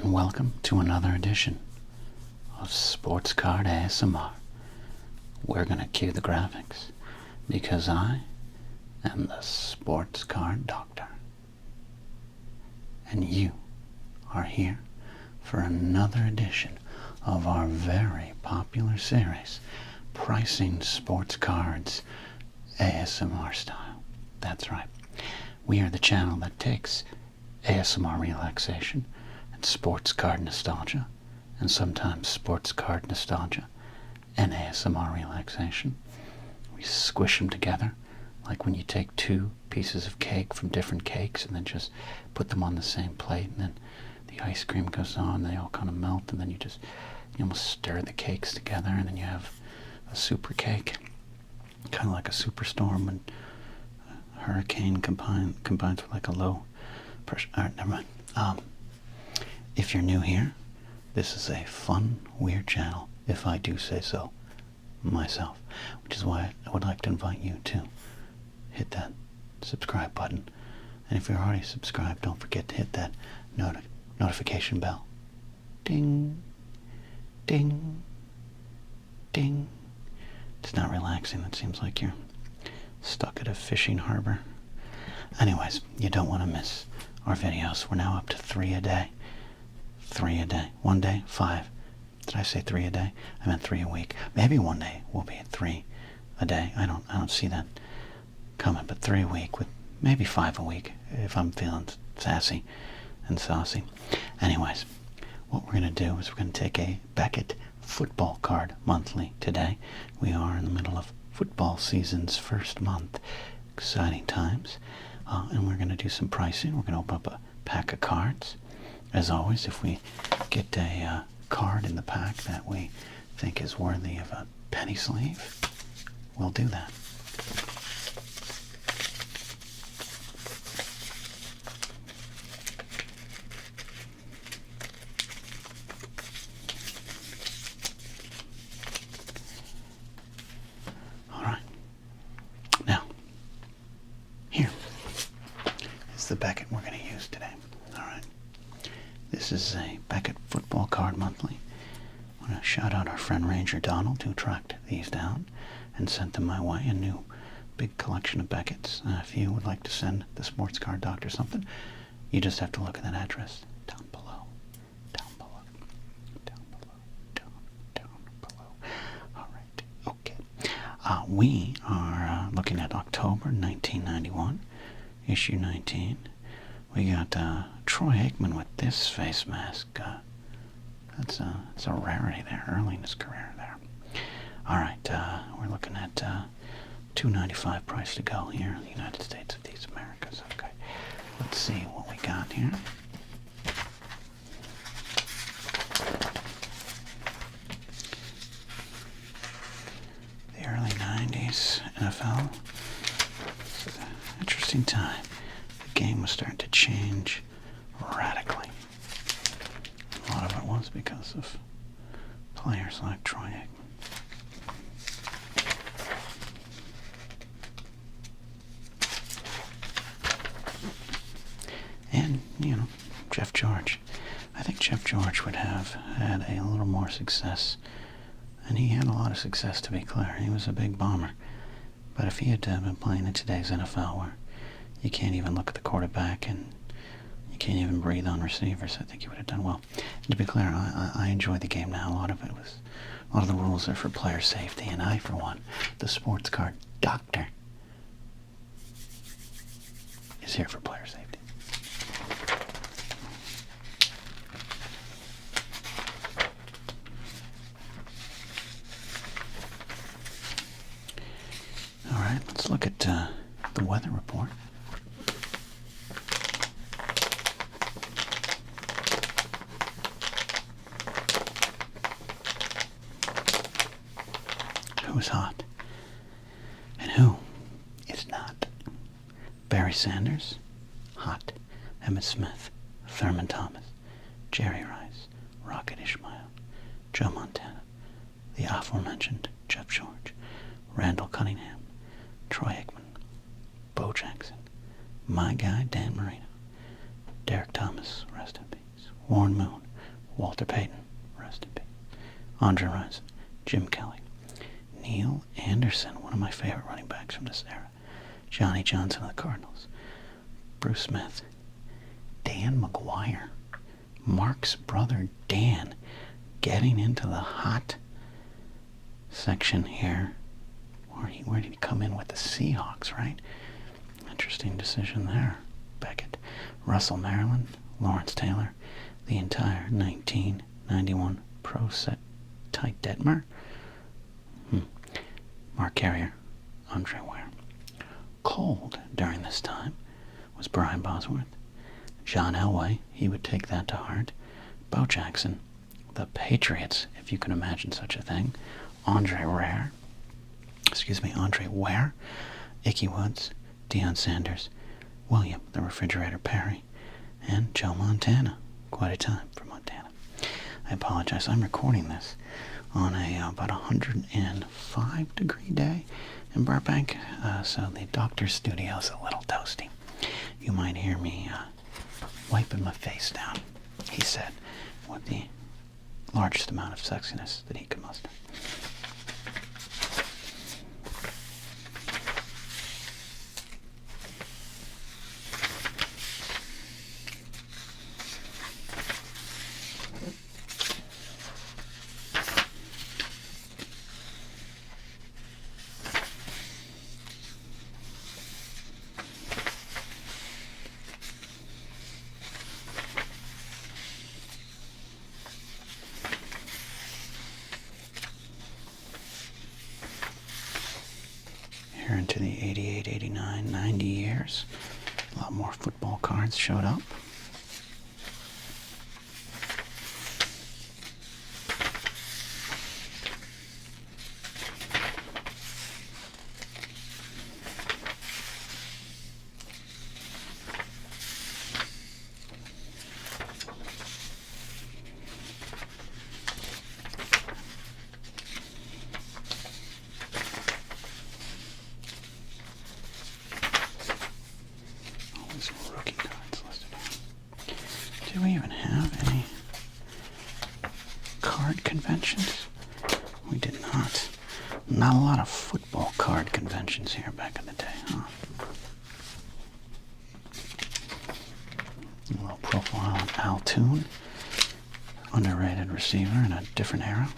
and welcome to another edition of Sports Card ASMR. We're going to cue the graphics because I am the Sports Card Doctor. And you are here for another edition of our very popular series, Pricing Sports Cards ASMR Style. That's right. We are the channel that takes ASMR relaxation and sports card nostalgia, and sometimes sports card nostalgia and ASMR relaxation. We squish them together like when you take two pieces of cake from different cakes and then just put them on the same plate, and then the ice cream goes on, they all kind of melt, and then you almost stir the cakes together, and then you have a super cake, kind of like a superstorm when a hurricane combines with like a low pressure. All right, never mind. If you're new here, this is a fun, weird channel, if I do say so myself, which is why I would like to invite you to hit that subscribe button. And if you're already subscribed, don't forget to hit that notification bell. Ding, ding, ding. It's not relaxing. It seems like you're stuck at a fishing harbor. Anyways, you don't want to miss our videos. We're now up to 3 a day. 3 a day. One day, 5. Did I say 3 a day? I meant 3 a week. Maybe one day we'll be at 3 a day. I don't see that coming, but 3 a week with maybe 5 a week if I'm feeling sassy and saucy. Anyways, what we're going to do is we're going to take a Beckett football card monthly today. We are in the middle of football season's first month. Exciting times. And we're going to do some pricing. We're going to open up a pack of cards. As always, if we get a card in the pack that we think is worthy of a penny sleeve, we'll do that. All right. Now, here is the Beckett we're going to use today. All right. This is a Beckett Football Card Monthly. I want to shout out our friend Ranger Donald who tracked these down and sent them my way, a new big collection of Beckett's. If you would like to send the Sports Card Doctor something, you just have to look at that address down below. Down below. Down below. Down below. All right. Okay. We are looking at October 1991, issue 19. We got Troy Aikman with this face mask. That's a rarity there, early in his career there. All right, we're looking at $2.95 price to go here in the United States of these Americas. Okay, let's see what we got here. The early 90s NFL. This is an interesting time. The game was starting to change radically. A lot of it was because of players like Troy Aikman. And, Jeff George. I think Jeff George would have had a little more success. And he had a lot of success, to be clear. He was a big bomber. But if he had been playing in today's NFL where you can't even look at the quarterback and you can't even breathe on receivers, I think he would have done well. And to be clear, I enjoy the game now. A lot of the rules are for player safety, and I, for one, the Sports Card Doctor, is here for player safety. All right, let's look at the weather report. Who's hot and who is not? Barry Sanders, hot. Emmitt Smith, Thurman Thomas, Jerry Rice, Rocket Ishmael, Joe Montana, the aforementioned Jeff George, Randall Cunningham, Troy Aikman, Bo Jackson, my guy Dan Marino, Derek Thomas, rest in peace, Warren Moon, Walter Payton, rest in peace. Andre Rison, Jim Kelly, Neil Anderson, one of my favorite running backs from this era. Johnny Johnson of the Cardinals. Bruce Smith. Dan McGuire. Mark's brother Dan, getting into the hot section here. Where did he come in with the Seahawks, right? Interesting decision there. Beckett. Russell Maryland. Lawrence Taylor. The entire 1991 Pro Set Ty Detmer. Mark Carrier. Andre Ware. Cold during this time was Brian Bosworth. John Elway, he would take that to heart. Bo Jackson. The Patriots, if you can imagine such a thing. Andre Ware. Ickey Woods. Deion Sanders. William the Refrigerator Perry. And Joe Montana. Quite a time for Montana. I apologize. I'm recording this on about 105-degree day in Burbank, so the doctor's studio is a little toasty. You might hear me wiping my face down, he said, with the largest amount of sexiness that he could muster. Here into the 88, 89, 90 years, a lot more football cards showed up. Rookie cards listed here. Do we even have any card conventions? We did not. Not a lot of football card conventions here back in the day, huh? A little profile on Al Toon, underrated receiver in a different era.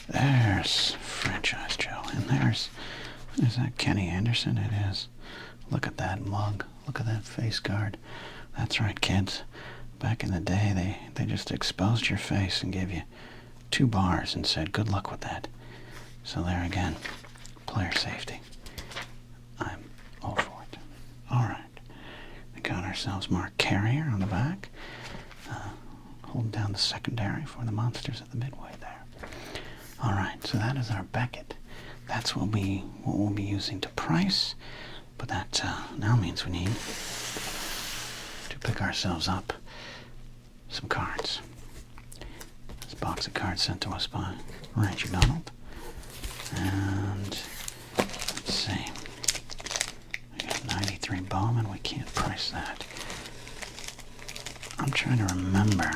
There's Franchise Joe, and there's that Kenny Anderson? It is. Look at that mug. Look at that face guard. That's right, kids. Back in the day, they just exposed your face and gave you 2 bars and said, good luck with that. So there again, player safety. I'm all for it. All right. We got ourselves Mark Carrier on the back. Holding down the secondary for the Monsters at the midway there. All right, so that is our Beckett. That's what we'll be using to price, but that now means we need to pick ourselves up some cards. This box of cards sent to us by Rancher Donald. And let's see, we got 93 Bowman. We can't price that. I'm trying to remember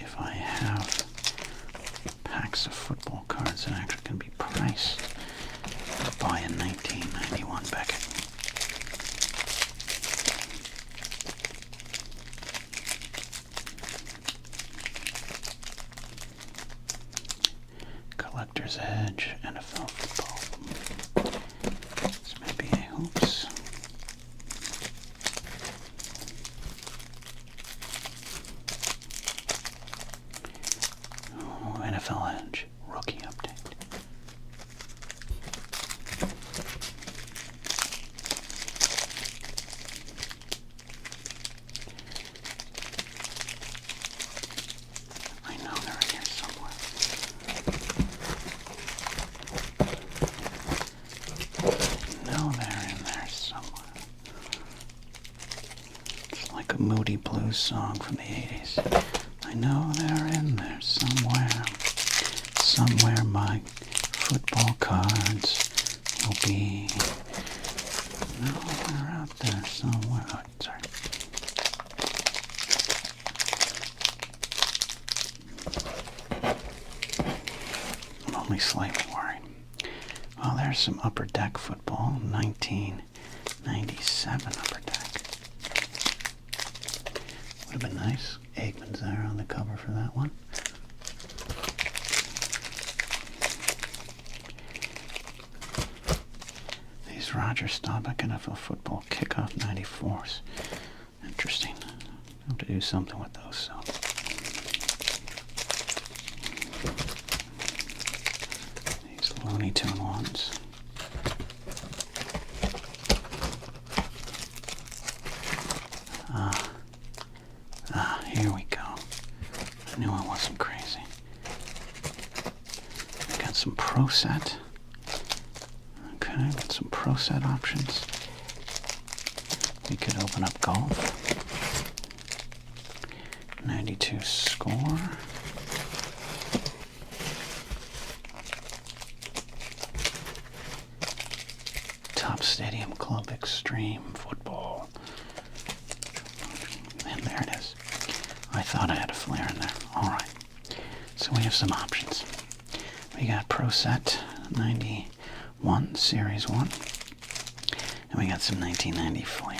if I have packs of football cards that actually can be priced to buy a 1991 Beckett. Collector's Edge, NFL football. This may be a hoops. NFL Edge, rookie update. I know they're in here somewhere. moody blues song from the 80s. I know they're in there somewhere. Somewhere my football cards will be. No, they're out there somewhere. Oh, sorry. I'm only slightly worried. Well, there's some Upper Deck football, 1997 Upper Deck. Would have been nice. Eggman's there on the cover for that one. These Roger Staubach NFL football kickoff 94s. Interesting. I have to do something with those. So. These Looney Tune ones. Here we go. I knew I wasn't crazy. I got some Pro Set. Okay, got some Pro Set options. We could open up golf. 92 score. Top Stadium Club Extreme Football. And there it is. I thought I had a flare in there. Alright. So we have some options. We got Pro Set 91, Series 1. And we got some 1990 flare.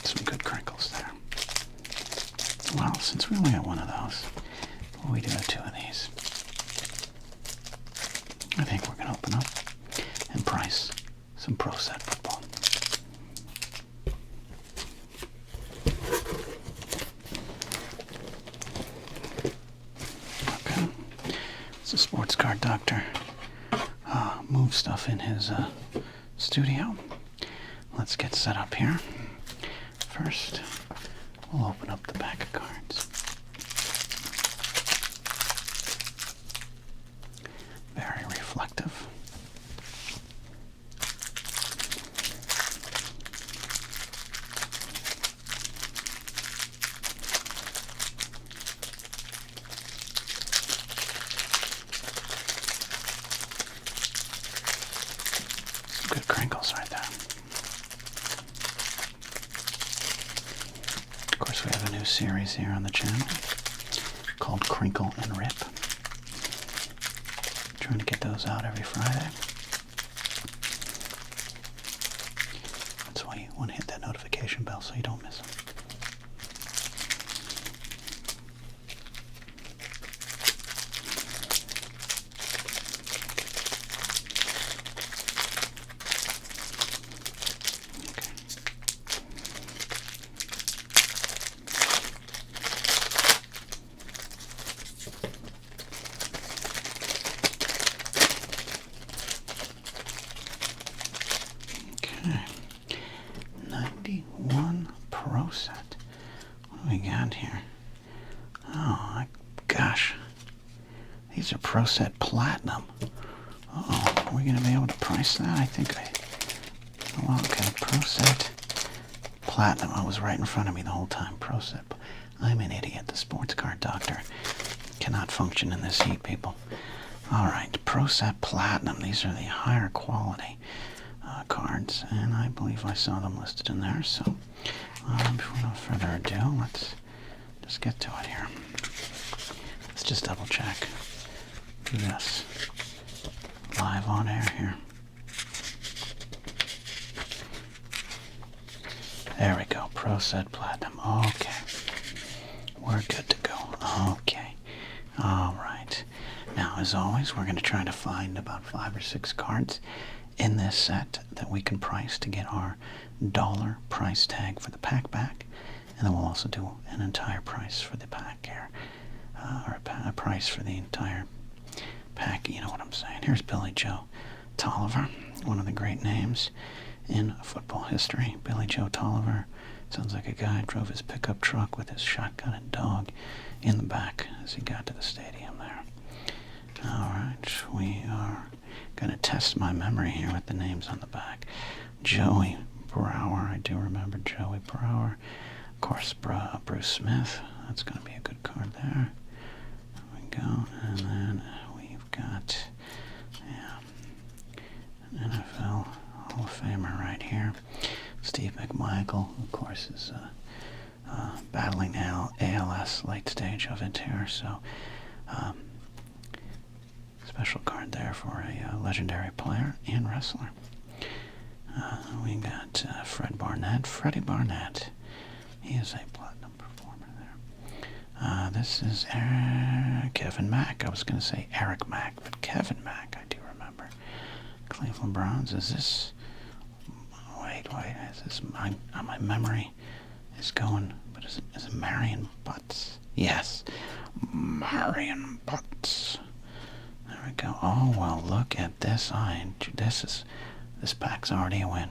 Some good crinkles there. Well, since we only got one of those, we do have two of these. I think we're going to open up and price some Pro Set football. Okay. It's a sports card doctor. Move stuff in his studio. Let's get set up here. First, we'll open up the pack of cards. Very reflective. Good crinkles right there. Of course, we have a new series here on the channel called Crinkle and Rip. Trying to get those out every Friday. That's why you want to hit that notification bell so you don't miss them. Okay, 91 Pro Set. What do we got here? Oh, my gosh. These are Pro Set Platinum. Uh-oh, are we going to be able to price that? I think well, okay, Pro Set Platinum. I was right in front of me the whole time. Pro Set. I'm an idiot. The sports card doctor cannot function in this heat, people. All right, Pro Set Platinum. These are the higher quality cards, and I believe I saw them listed in there. So, before no further ado, let's just get to it here. Let's just double check. Do this live on air here. There we go. Pro Set Platinum. Okay, we're good to go. Okay. All right. Now, as always, we're going to try to find about 5 or 6 cards in this set that we can price to get our dollar price tag for the pack back, and then we'll also do an entire price for the pack here, or a price for the entire pack. You know what I'm saying? Here's Billy Joe Tolliver, one of the great names in football history. Billy Joe Tolliver sounds like a guy who drove his pickup truck with his shotgun and dog in the back as he got to the stadium there. All right, we are going to test my memory here with the names on the back. Joey Brower. I do remember Joey Brower. Of course, Bruce Smith. That's going to be a good card there. There we go. And then we've got an NFL Hall of Famer right here. Steve McMichael, of course, is battling ALS, late stage of it here. So, special card there for a legendary player and wrestler. We got Freddie Barnett. He is a platinum performer there. This is Kevin Mack. I was going to say Eric Mack, but Kevin Mack, I do remember. Cleveland Browns. Is this... Wait, is this... My memory is going... But is it Marion Butts? Yes. Marion Butts. There we go. Oh, well, look at this. This pack's already a win.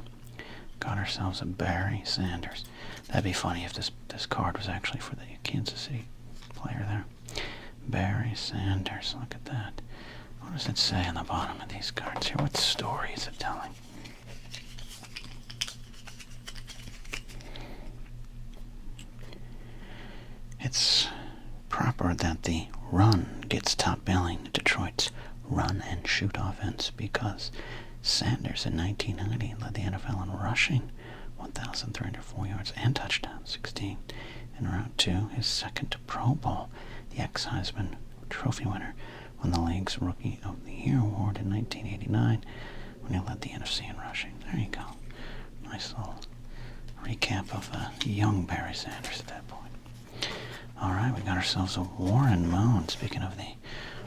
Got ourselves a Barry Sanders. That'd be funny if this card was actually for the Kansas City player there. Barry Sanders. Look at that. What does it say on the bottom of these cards here? What story is it telling? It's proper that the run gets top billing in Detroit's run and shoot offense because Sanders in 1990 led the NFL in rushing, 1,304 yards and touchdowns, 16 in Route 2, his second Pro Bowl. The ex-Heisman Trophy winner won the league's Rookie of the Year award in 1989 when he led the NFC in rushing. There you go. Nice little recap of young Barry Sanders at that point. All right, we got ourselves a Warren Moon. Speaking of the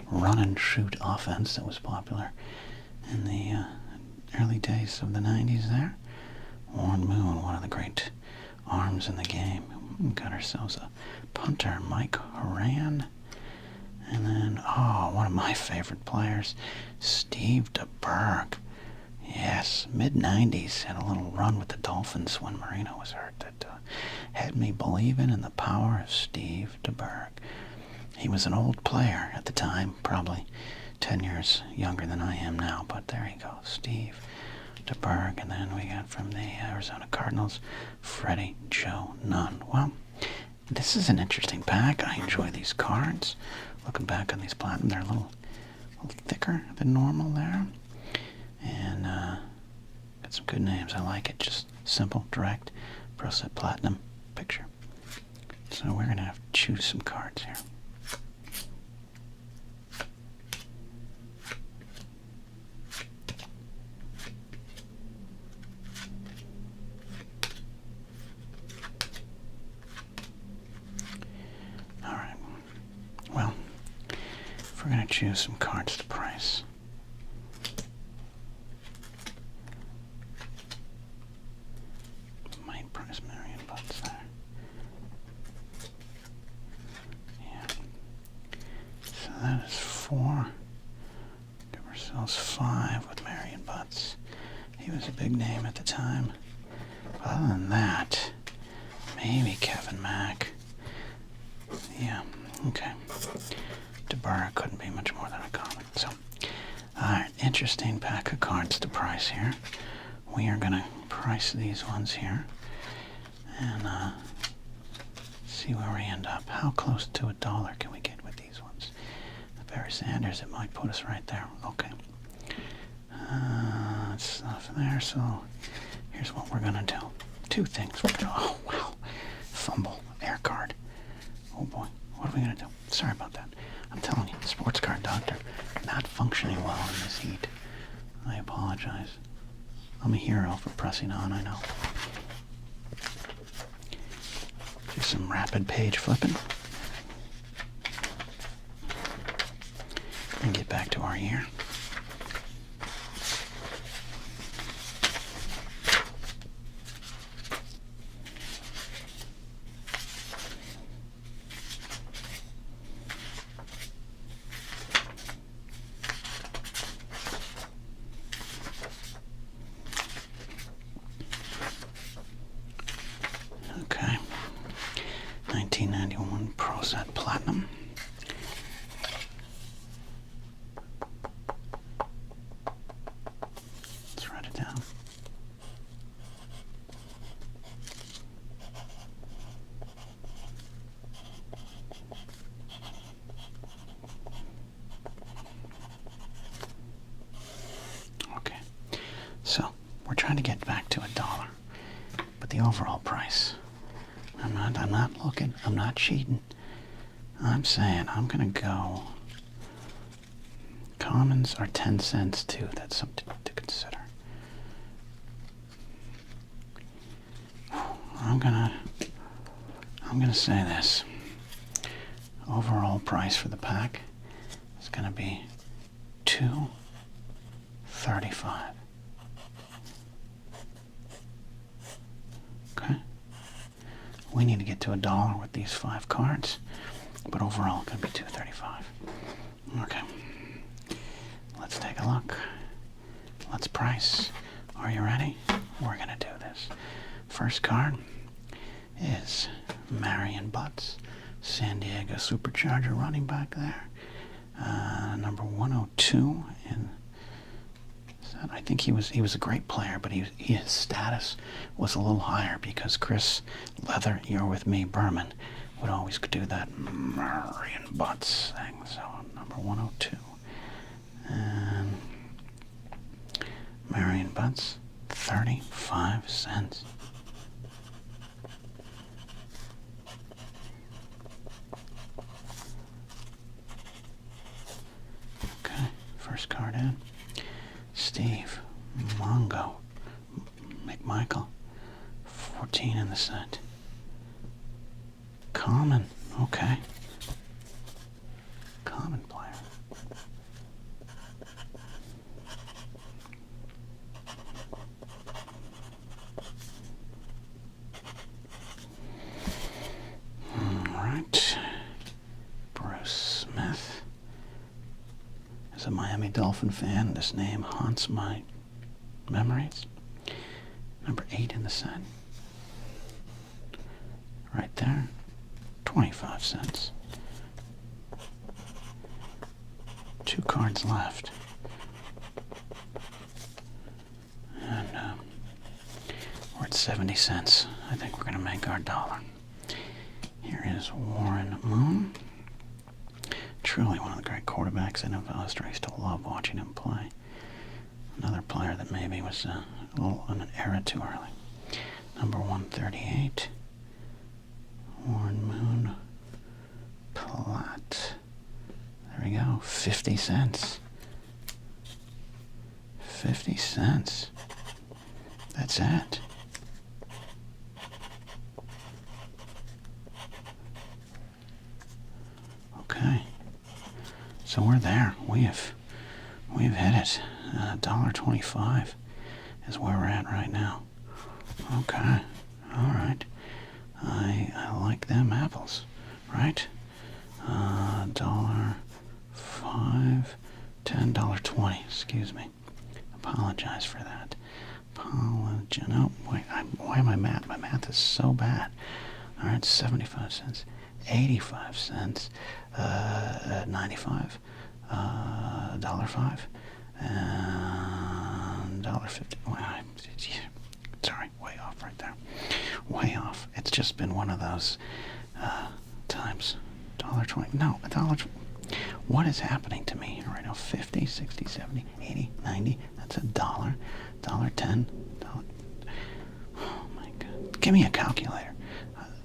run and shoot offense that was popular in the early days of the 90s there. Warren Moon, one of the great arms in the game. We got ourselves a punter, Mike Horan. And then, one of my favorite players, Steve DeBerg. Yes, mid-90s, had a little run with the Dolphins when Marino was hurt that had me believing in the power of Steve DeBerg. He was an old player at the time, probably 10 years younger than I am now, but there you go, Steve DeBerg. And then we got from the Arizona Cardinals, Freddie Joe Nunn. Well, this is an interesting pack. I enjoy these cards. Looking back on these platinum, they're a little thicker than normal there. And got some good names. I like it. Just simple, direct, Pro Set Platinum picture. So we're going to have to choose some cards here. All right. Well, if we're going to choose some cards to price, Marion Butts there. Yeah. So that is 4. Give ourselves 5 with Marion Butts. He was a big name at the time. But other than that, maybe Kevin Mack. Yeah, okay. DeBerg couldn't be much more than a common. So, alright, interesting pack of cards to price here. We are going to price these ones here. And see where we end up. How close to $1 can we get with these ones? The Barry Sanders, it might put us right there. Okay. That's stuff there. So here's what we're going to do. 2 things. Oh, wow. Fumble. Air card. Oh, boy. What are we going to do? Sorry about that. I'm telling you, sports card doctor, not functioning well in this heat. I apologize. I'm a hero for pressing on, I know. Do some rapid page flipping. And get back to our year. Okay. 1991 Pro Set Platinum. So we're trying to get back to $1, but the overall price. I'm not looking. I'm not cheating. I'm saying I'm gonna go. Commons are 10 cents too. That's something to consider. I'm gonna say this. Overall price for the pack is gonna be $2.35. Okay. We need to get to $1 with these 5 cards, but overall it's gonna be $2.35. Okay. Let's take a look. Let's price. Are you ready? We're gonna do this. First card is Marion Butts, San Diego Supercharger running back there. Number 102, and I think he was a great player, but his status was a little higher because Chris Leather, you're with me, Berman, would always do that Marion Butts thing. So number 102, and Marion Butts, 35 cents. First card in. Steve Mongo McMichael, 14 in the set. Common, okay. Common player. All right. Bruce Smith. As a Miami Dolphin fan, this name haunts my memories. Number 8 in the set. Right there. 25 cents. 2 cards left. And we're at 70 cents. I think we're going to make our $1. Here is Warren Moon. Truly one of the great quarterbacks in NFL. I used to love watching him play. Another player that maybe was a little in an era too early. Number 138. Warren Moon. Platt. There we go. 50 cents. 50 cents. That's it. Okay. So we're there. We've hit it. $1.25 is where we're at right now. Okay. All right. I like them apples, right? $1.05, $10.20. Excuse me. Apologize for that. No, wait. Why am I math? My math is so bad. All right. 75 cents. 85 cents, 95, $1.05, and $1.50. Sorry, way off right there. Way off. It's just been one of those times. $1.20. No, $1. What is happening to me right now? 50, 60, 70, 80, 90. That's $1. $1.10. Oh my God. Give me a calculator.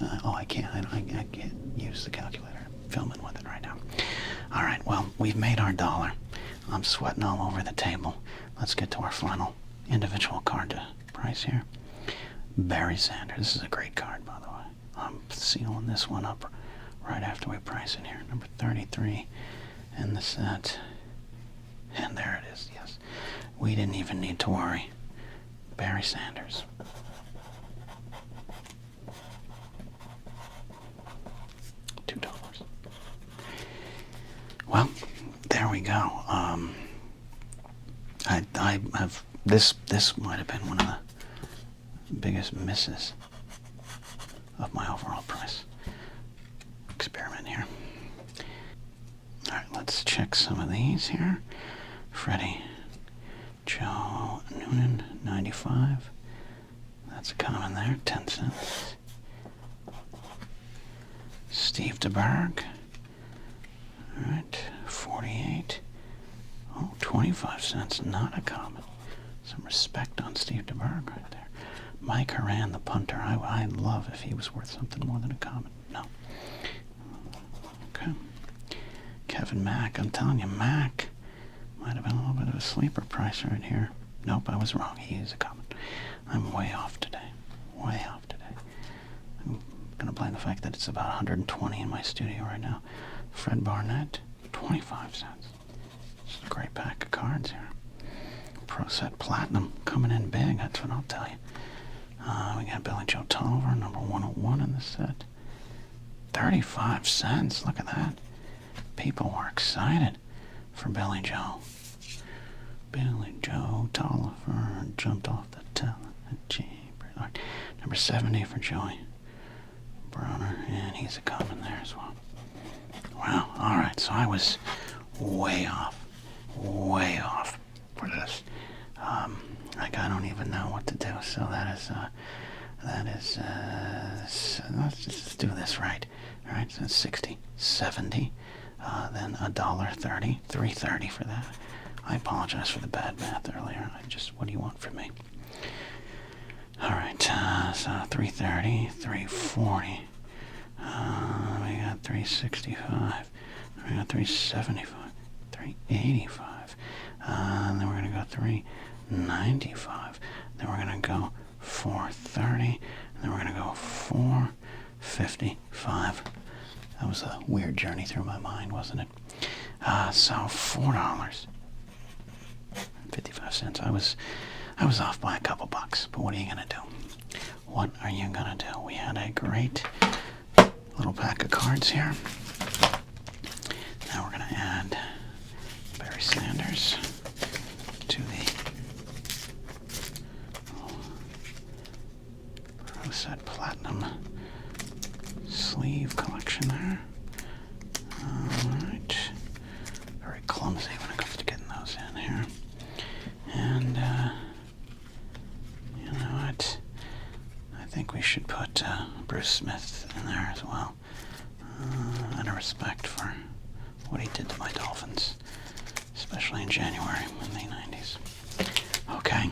I can't. I can't use the calculator. I'm filming with it right now. All right. Well, we've made our $1. I'm sweating all over the table. Let's get to our final individual card to price here. Barry Sanders. This is a great card, by the way. I'm sealing this one up right after we price it here. Number 33 in the set. And there it is. Yes. We didn't even need to worry. Barry Sanders. $2. Well, there we go. I have this might have been one of the biggest misses of my overall price experiment here. All right, let's check some of these here. Freddie Joe Noonan, 95. That's a common there, 10 cents. Steve DeBerg. All right, 48. Oh, 25 cents, not a common. Some respect on Steve DeBerg right there. Mike Horan, the punter. I'd love if he was worth something more than a comment. No. Okay. Kevin Mack. I'm telling you, Mack might have been a little bit of a sleeper price right here. Nope, I was wrong. He is a comment. I'm way off today. Way off today. I'm going to blame the fact that it's about 120 in my studio right now. Fred Barnett, 25 cents. It's a great pack of cards here. Pro Set Platinum coming in big, that's what I'll tell you. We got Billy Joe Tolliver, number 101 in the set. 35 cents, look at that. People were excited for Billy Joe. Billy Joe Tolliver jumped off the number 70 for Joey Browner, and he's a comment there as well. Wow, alright, so I was way off for this. Like, I don't even know what to do, so let's just do this right. Alright, so that's 60, 70, then $1.30, $3.30 for that. I apologize for the bad math earlier. What do you want from me? Alright, so $3.30, $3.40. We got $3.65. We got $3.75. $3.85. Then we're gonna go $3.95. Then we're gonna go $4.30. And then we're gonna go $4.55. That was a weird journey through my mind, wasn't it? So $4.55. I was off by a couple bucks, but what are you gonna do? What are you gonna do? We had a great little pack of cards here. Now we're gonna add Barry Sanders to the Pro Set Platinum sleeve collection there. Alright. Very clumsy when it comes to getting those in here. And, you know what? I think we should put Bruce Smith in there as well. Out of respect for what he did to my Dolphins, especially in January in the 90s. Okay.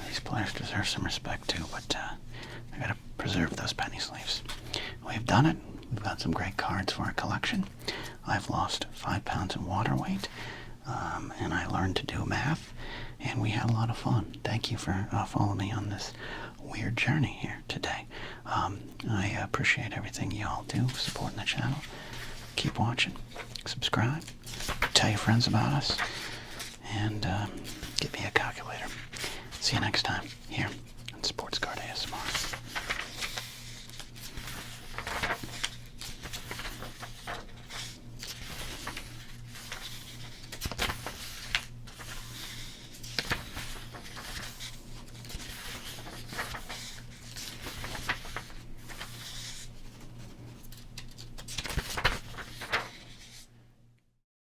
These players deserve some respect too, but I gotta preserve those penny sleeves. We've done it. We've got some great cards for our collection. I've lost 5 pounds in water weight, and I learned to do math, and we had a lot of fun. Thank you for following me on this weird journey here today. I appreciate everything you all do, supporting the channel. Keep watching, subscribe, tell your friends about us, and get me a calculator. See you next time here on Sports Card ASMR.